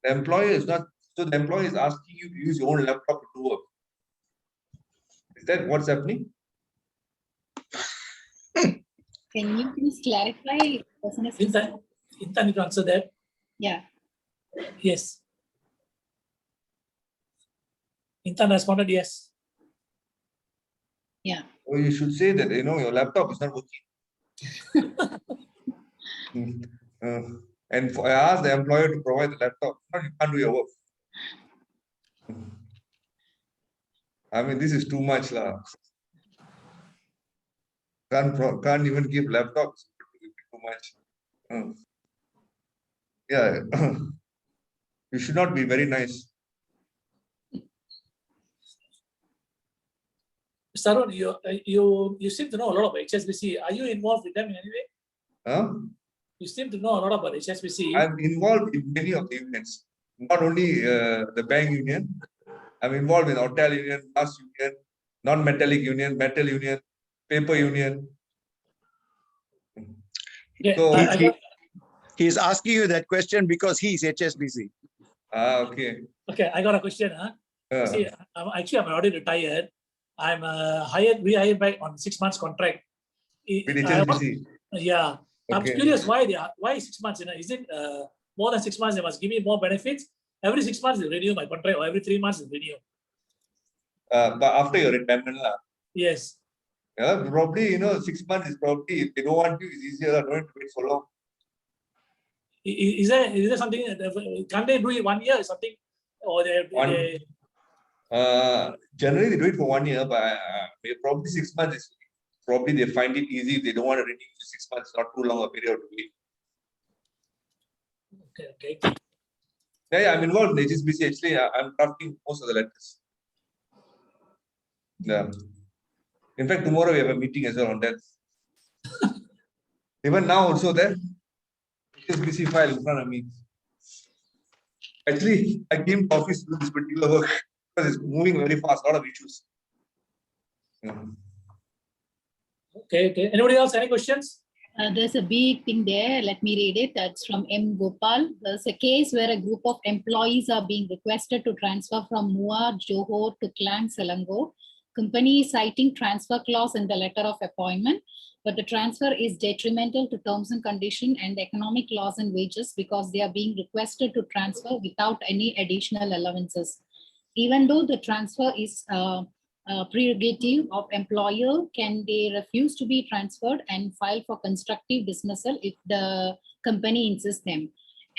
The employer is not, so the employer is asking you to use your own laptop to do work. Is that what's happening? Can you please clarify? Intan, you to answer that? Yeah. Yes. Intan responded yes. Yeah. Well, you should say that, your laptop is not working. And I asked the employer to provide the laptop. No, you can't do your work. I mean, this is too much. Can't even give laptops. Too much. Yeah. You should not be very nice. Mr. Arun, you seem to know a lot about HSBC. Are you involved with them in any way? Huh? You seem to know a lot about HSBC. I'm involved in many of the unions, not only the bank union. I'm involved in hotel union, bus union, non-metallic union, metal union, paper union. Yeah, So he's asking you that question because he's HSBC. Okay. Okay, I got a question. See, I'm already retired. I'm rehired back on 6 months contract. With HSBC. Yeah, I'm Okay. curious why 6 months? Is it more than 6 months? They must give me more benefits. Every 6 months they renew my contract, or every 3 months they renew. But after your retirement, Yes. yeah, probably 6 months is probably, if they don't want you, it's easier. Don't have to wait so long. Is there something? Can't they do it 1 year or something? Or Generally they do it for 1 year, but probably 6 months is probably they find it easy. If they don't want to renew 6 months, not too long a period to wait. Okay. Yeah, I'm involved in HSBC. Actually, I'm drafting most of the letters. Yeah. In fact, tomorrow we have a meeting as well on that. Even now also there, HSBC file in front of me. Actually, I came to office to do this particular work because it's moving very fast, a lot of issues. Yeah. Okay. Anybody else? Any questions? There's a big thing there. Let me read it. That's from M. Gopal. There's a case where a group of employees are being requested to transfer from Muar, Johor to Klang, Selangor. Company is citing transfer clause in the letter of appointment, but the transfer is detrimental to terms and conditions and economic loss and wages because they are being requested to transfer without any additional allowances. Even though the transfer is prerogative of employer, can they refuse to be transferred and file for constructive dismissal if the company insists them?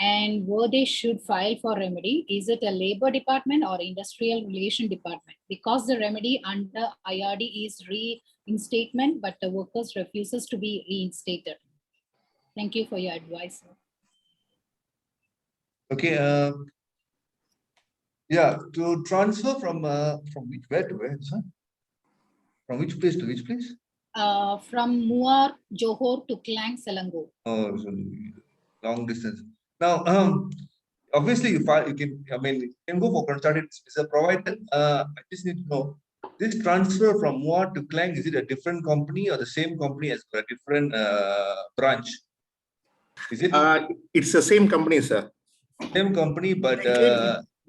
And where they should file for remedy, is it a labor department or industrial relation department? Because the remedy under IRD is reinstatement, but the workers refuses to be reinstated. Thank you for your advice. Okay. Yeah, to transfer from where to where, sir? From which place to which place? From Muar, Johor to Klang, Selangor. Oh, so long distance. Now, obviously, you can go for constructed dismissal provided. I just need to know, this transfer from Muar to Klang, is it a different company or the same company has got a different branch? Is it? It's the same company, sir. Same company, but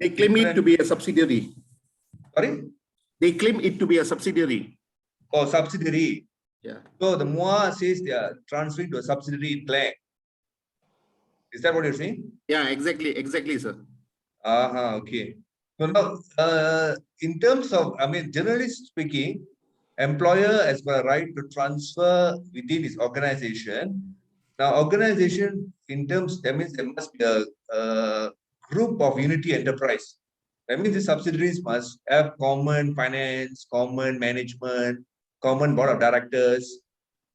they claim it to be a subsidiary. Sorry? They claim it to be a subsidiary. Oh, subsidiary. Yeah. So the Muar says they are transferring to a subsidiary in Klang. Is that what you're saying? Yeah, exactly, sir. Okay. So now, in terms of, generally speaking, employer has got a right to transfer within his organization. Now, organization in terms, that means there must be a group of unity enterprise. That means the subsidiaries must have common finance, common management, common board of directors.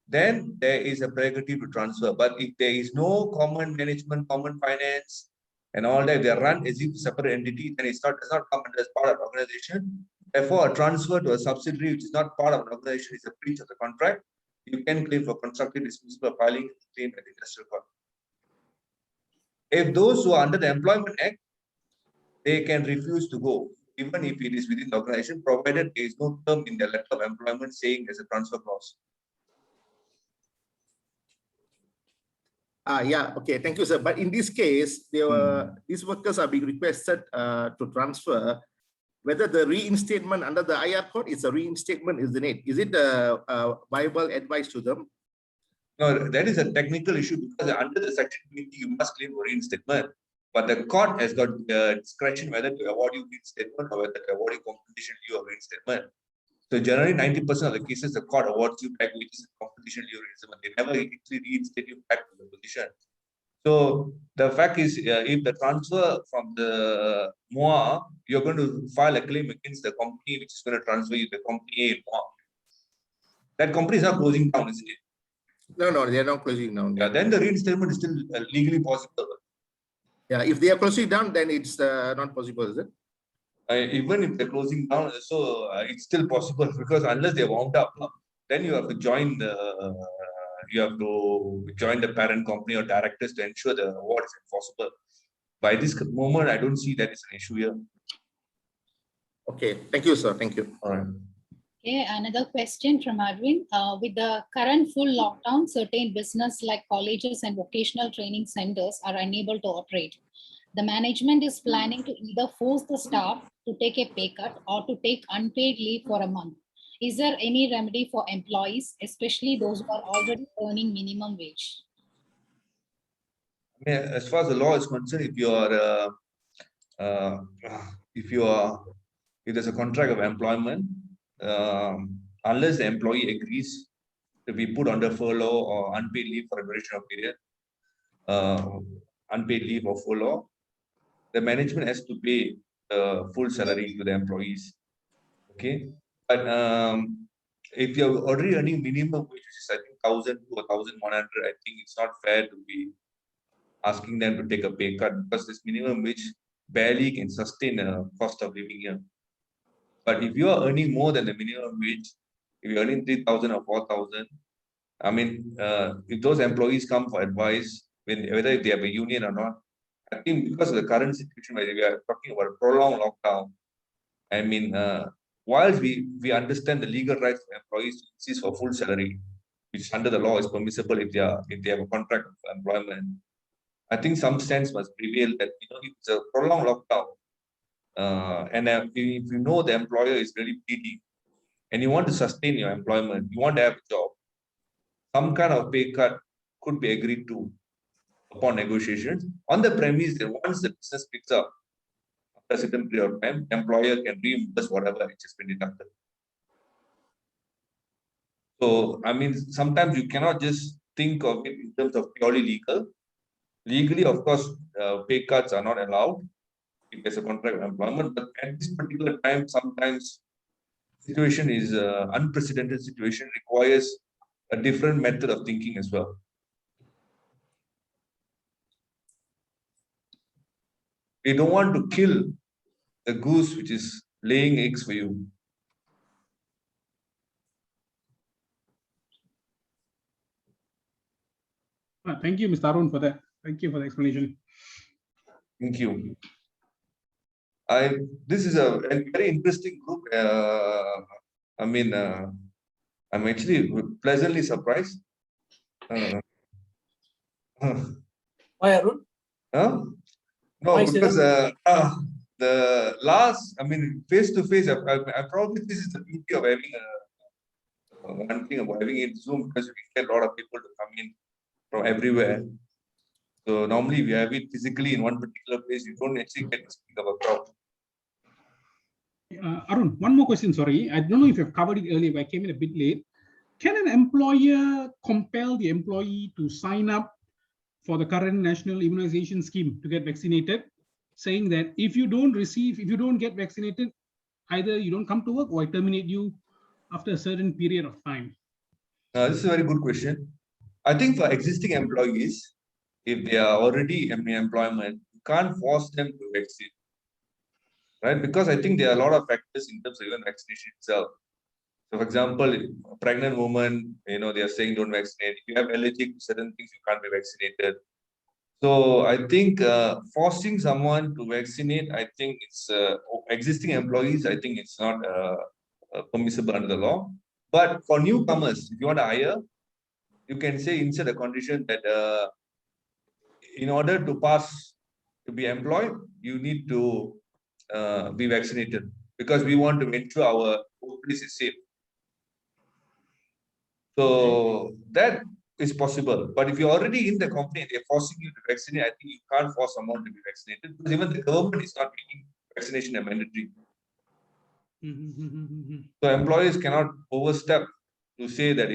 Then there is a prerogative to transfer. But if there is no common management, common finance, and all that, they are run as if separate entity, then does not come under as part of an organization. Therefore, a transfer to a subsidiary which is not part of an organization is a breach of the contract. You can claim for constructive dismissal or filing a claim at the industrial court. If those who are under the Employment Act, they can refuse to go, even if it is within the organization, provided there is no term in the letter of employment saying there's a transfer clause. Yeah, okay, thank you, sir. But in this case, these workers are being requested to transfer. Whether the reinstatement under the IR code is a reinstatement, isn't it? Is it a viable advice to them? No, that is a technical issue because under the section 20, you must claim for reinstatement. But the court has got discretion whether to award you reinstatement or whether to award you compensation leave or reinstatement. So generally, 90% of the cases, the court awards you back wages and compensation leave or reinstatement. They never actually reinstate you back to the position. So the fact is, if the transfer from the MOA, you're going to file a claim against the company which is going to transfer you the company A MOA. That company is not closing down, isn't it? No, they are not closing down. Yeah, then the reinstatement is still legally possible. Yeah, if they are closing down, then it's not possible, is it? Even if they're closing down, so it's still possible because unless they're wound up, then you have to join the parent company or directors to ensure the award is enforceable. By this moment, I don't see that it's an issue here. Okay, thank you, sir. Thank you. All right. Okay, another question from Arun. With the current full lockdown, certain business like colleges and vocational training centers are unable to operate. The management is planning to either force the staff to take a pay cut or to take unpaid leave for a month? Is there any remedy for employees, especially those who are already earning minimum wage? I mean, as far as the law is concerned, if you are uh, if there's a contract of employment, unless the employee agrees to be put under furlough or unpaid leave for a duration of period, unpaid leave or furlough, the management has to pay the full salary to the employees. Okay, but if you're already earning minimum wage, which is I think 1,000 to 1,100, I think it's not fair to be asking them to take a pay cut, because this minimum wage barely can sustain a cost of living here. But if you are earning more than the minimum wage, if you're earning 3,000 or 4,000, I mean, if those employees come for advice, whether if they have a union or not, I think because of the current situation where we are talking about a prolonged lockdown, I mean, whilst we understand the legal rights of employees to insist for full salary, which under the law is permissible if they have a contract of employment, I think some sense must prevail that it's a prolonged lockdown, and if you know the employer is really bleeding, and you want to sustain your employment, you want to have a job, some kind of pay cut could be agreed to upon negotiations on the premise that once the business picks up, after a certain period of time, employer can reimburse whatever it has been deducted. So, I mean, sometimes you cannot just think of it in terms of purely legal. Legally, of course, pay cuts are not allowed if there's a contract of employment, but at this particular time, sometimes situation is unprecedented situation, requires a different method of thinking as well. We don't want to kill the goose which is laying eggs for you. Thank you, Mr. Arun, for that. Thank you for the explanation. Thank you. This is a very interesting group. I mean, I'm actually pleasantly surprised. Why, Arun? No, Why because the last, I mean, face to face, I probably this is the beauty of having one thing about having it Zoom, because we get a lot of people to come in from everywhere. So normally we have it physically in one particular place, you don't actually get to speak of a crowd. Arun, one more question, sorry. I don't know if you've covered it earlier, but I came in a bit late. Can an employer compel the employee to sign up for the current national immunization scheme to get vaccinated, saying that if you don't get vaccinated, either you don't come to work or I terminate you after a certain period of time? This is a very good question. I think for existing employees, if they are already in employment, you can't force them to vaccinate, right? Because I think there are a lot of factors in terms of even vaccination itself. So, for example, a pregnant woman, they are saying don't vaccinate. If you have allergic to certain things, you can't be vaccinated. So, I think forcing someone to vaccinate, I think it's existing employees, I think it's not permissible under the law. But for newcomers, if you want to hire, you can say insert a condition that in order to be employed, you need to be vaccinated, because we want to ensure our workplace is safe. So that is possible. But if you're already in the company, they're forcing you to vaccinate, I think you can't force someone to be vaccinated, because even the government is not making vaccination a mandatory. So employees cannot overstep to say that,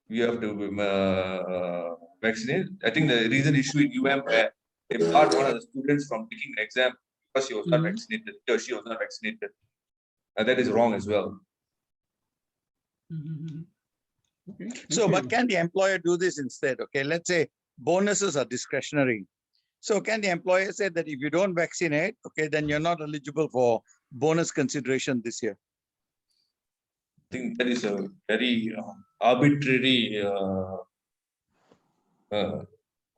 we have to vaccinate. I think the recent issue in UM where they barred one of the students from taking the exam because he was not vaccinated, he or she was not vaccinated. And that is wrong as well. Okay. So, but can the employer do this instead? Okay, let's say bonuses are discretionary. So can the employer say that if you don't vaccinate, okay, then you're not eligible for bonus consideration this year? I think that is a very arbitrary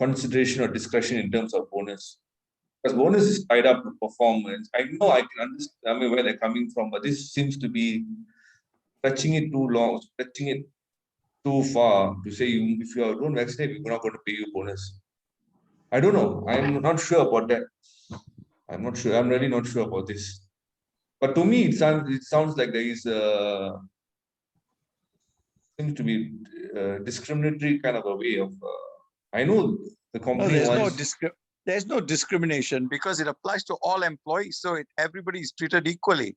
consideration or discussion in terms of bonus. Because bonus is tied up to performance. I know I can understand where they're coming from, but this seems to be stretching it too long, stretching it too far to say if you don't vaccinate, we're not going to pay you bonus. I don't know. I'm not sure about that. I'm not sure. I'm really not sure about this. But to me, it sounds like there is seems to be discriminatory kind of a way of. I know the No, company there's no discrimination because it applies to all employees. So everybody is treated equally.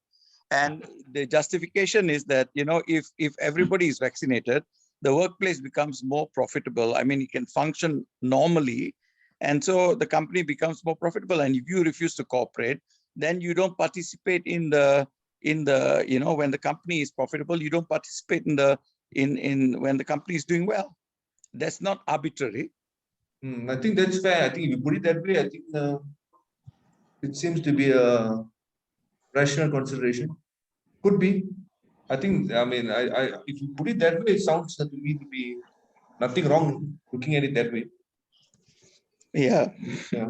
And the justification is that, if everybody is vaccinated, the workplace becomes more profitable. I mean, it can function normally. And so the company becomes more profitable. And if you refuse to cooperate, then you don't participate in the, when the company is profitable, you don't participate in when the company is doing well. That's not arbitrary. I think that's fair. I think if you put it that way, I think it seems to be a rational consideration. Could be. I think. I mean, if you put it that way, it sounds to me to be nothing wrong looking at it that way. Yeah. Yeah.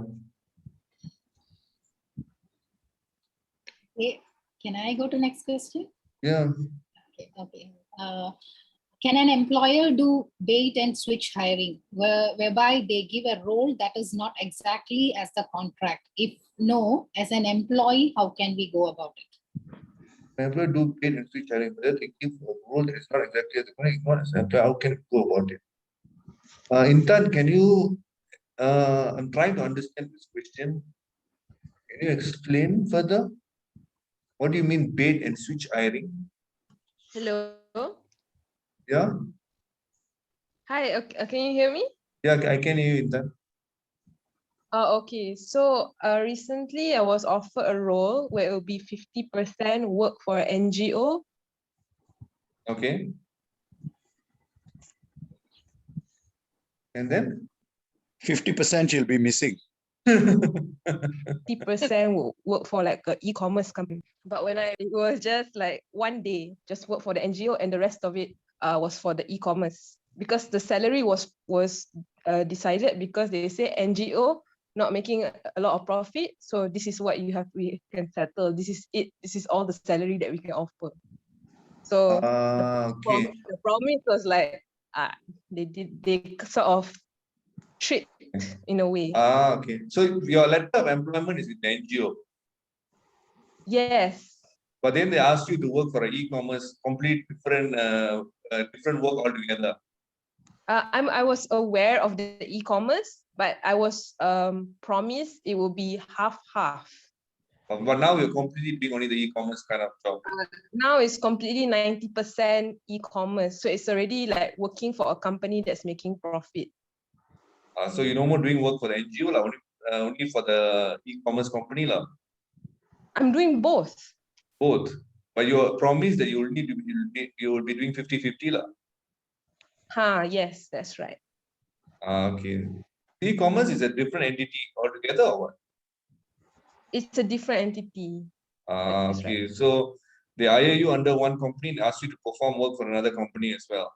Okay. Can I go to next question? Yeah. Okay. Can an employer do bait and switch hiring, whereby they give a role that is not exactly as the contract? If no, as an employee, how can we go about it? Employer do bait and switch hiring, whether they give a role that is not exactly as the contract. How can we go about it? Intan, can you? I'm trying to understand this question. Can you explain further? What do you mean bait and switch hiring? Hello. Yeah. Hi. Can you hear me? Yeah, I can hear you, Intan. Okay. So recently I was offered a role where it will be 50% work for an NGO. Okay. And then 50% you'll be missing. 50% will work for like an e-commerce company. But it was just like one day, just work for the NGO, and the rest of it was for the e-commerce, because the salary was decided because they say NGO not making a lot of profit, so this is what we can settle. This is it. This is all the salary that we can offer. So okay. the promise was like they sort of tricked in a way. Okay. So your letter of employment is with the NGO. Yes. But then they asked you to work for an e-commerce, complete different work altogether. I was aware of the e-commerce, but I was promised it will be half-half. But now you're completely doing only the e-commerce kind of job. Now it's completely 90% e-commerce. So it's already like working for a company that's making profit. So you're no more doing work for the NGO, only for the e-commerce company. I'm doing both. Both. But you promised that you will be doing 50-50. Yes, that's right. Okay. E-commerce is a different entity altogether, or what? It's a different entity. Okay. Right. So they hire you under one company and ask you to perform work for another company as well.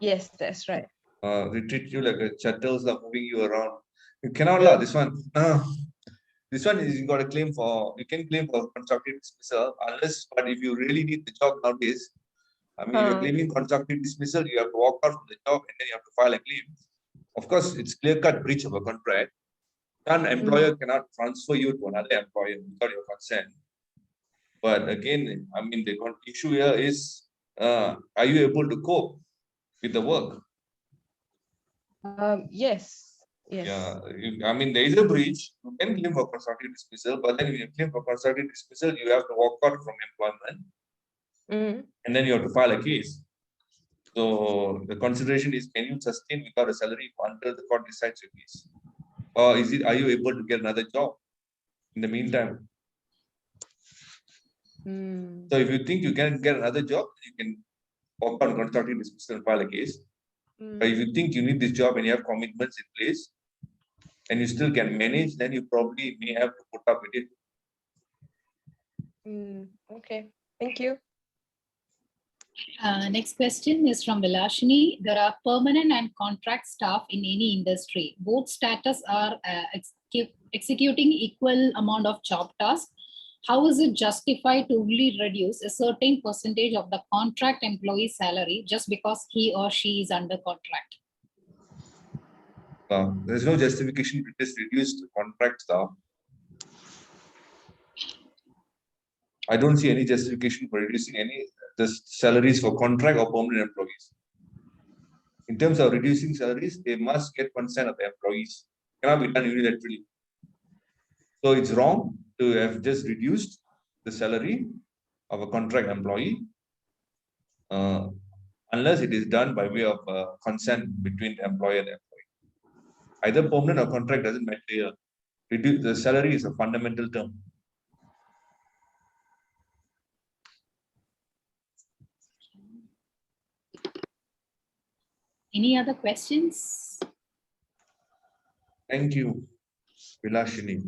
Yes, that's right. They treat you like a chattels, moving you around. You cannot this one. This one is you can claim for constructive dismissal but if you really need the job nowadays, I mean, if you're claiming constructive dismissal, you have to walk out from the job and then you have to file a claim. Of course, it's clear-cut breach of a contract. An employer cannot transfer you to another employer without your consent. But again, I mean, the issue here is, are you able to cope with the work? Yes. Yeah, I mean, there is a breach. You can claim for constructive dismissal, but then when you claim for constructive dismissal, you have to walk out from employment, and then you have to file a case. So the consideration is, can you sustain without a salary until the court decides your case, or are you able to get another job in the meantime? So if you think you can get another job, you can walk out constructive dismissal and file a case. But if you think you need this job and you have commitments in place, and you still can manage, then you probably may have to put up with it. Okay, thank you. Next question is from Vilashini. There are permanent and contract staff in any industry. Both status are executing equal amount of job tasks. How is it justified to only reduce a certain percentage of the contract employee's salary just because he or she is under contract? There's no justification to just reduce the contract staff. I don't see any justification for reducing the salaries for contract or permanent employees. In terms of reducing salaries, they must get consent of the employees. It cannot be done unilaterally. So it's wrong to have just reduced the salary of a contract employee unless it is done by way of consent between the employer and the employee. Either permanent or contract doesn't matter here. The salary is a fundamental term. Any other questions? Thank you, Vilashini.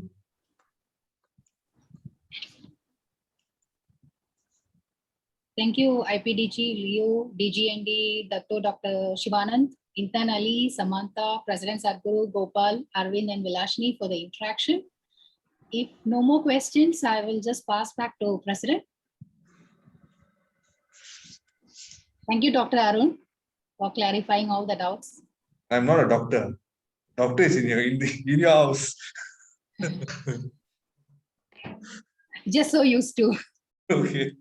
Thank you, IPDG, Leo, DGND, Dr. Shivanand, Intern Ali, Samantha, President Sadhguru, Gopal, Arvind, and Vilashini for the interaction. If no more questions, I will just pass back to President. Thank you, Dr. Arun, for clarifying all the doubts. I'm not a doctor. Doctor is in your house. Just so used to. Okay.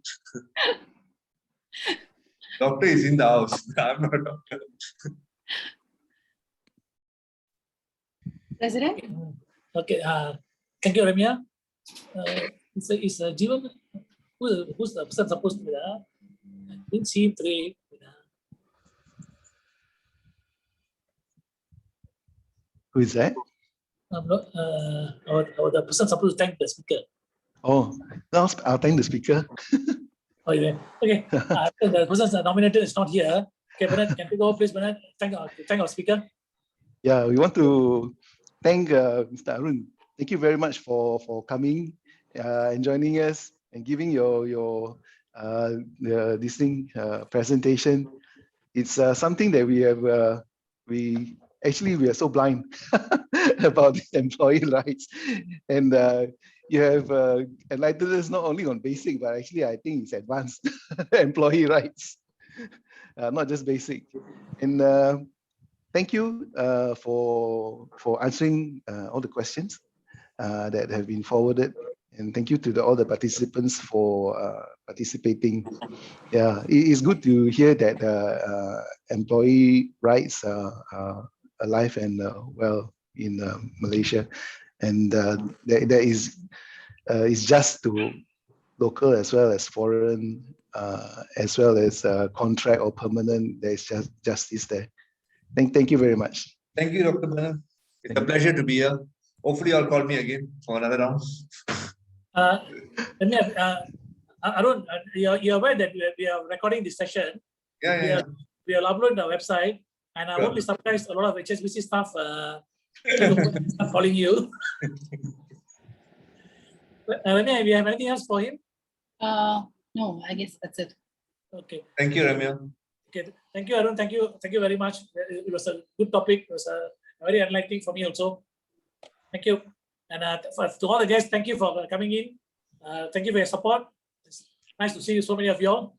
Doctor is in the house. I'm not a doctor. President? Okay. Thank you, Ramya. Is Jeevan, who's the person supposed to be there? Didn't see him today. Who is that? Or the person supposed to thank the speaker. Oh, no, I'll thank the speaker. Oh, yeah. Okay. The person nominated is not here. Okay, Bernard, can you go, please, Bernard? Thank our speaker. Yeah, we want to thank Mr. Arun. Thank you very much for coming and joining us and giving your this thing presentation. It's something that we have. We are so blind about employee rights, and you have enlightened us not only on basic, but actually I think it's advanced employee rights, not just basic. And thank you for answering all the questions that have been forwarded, and thank you to all the participants for participating. Yeah, it is good to hear that employee rights are alive and well in Malaysia, and there is just to local as well as foreign, as well as contract or permanent. There is just justice there. Thank you very much. Thank you, Dr. Bernard. It's a pleasure to be here. Hopefully, you'll call me again for another round. Arun, you're aware that we are recording this session. Yeah. We are uploading our website, and I won't be surprised a lot of HSBC staff calling you. Ramya, do you have anything else for him? No, I guess that's it. Okay. Thank you, Ramya. Okay. Thank you, Arun. Thank you very much. It was a good topic. It was very enlightening for me also. Thank you. And to all the guests, thank you for coming in. Thank you for your support. It's nice to see you, so many of you all.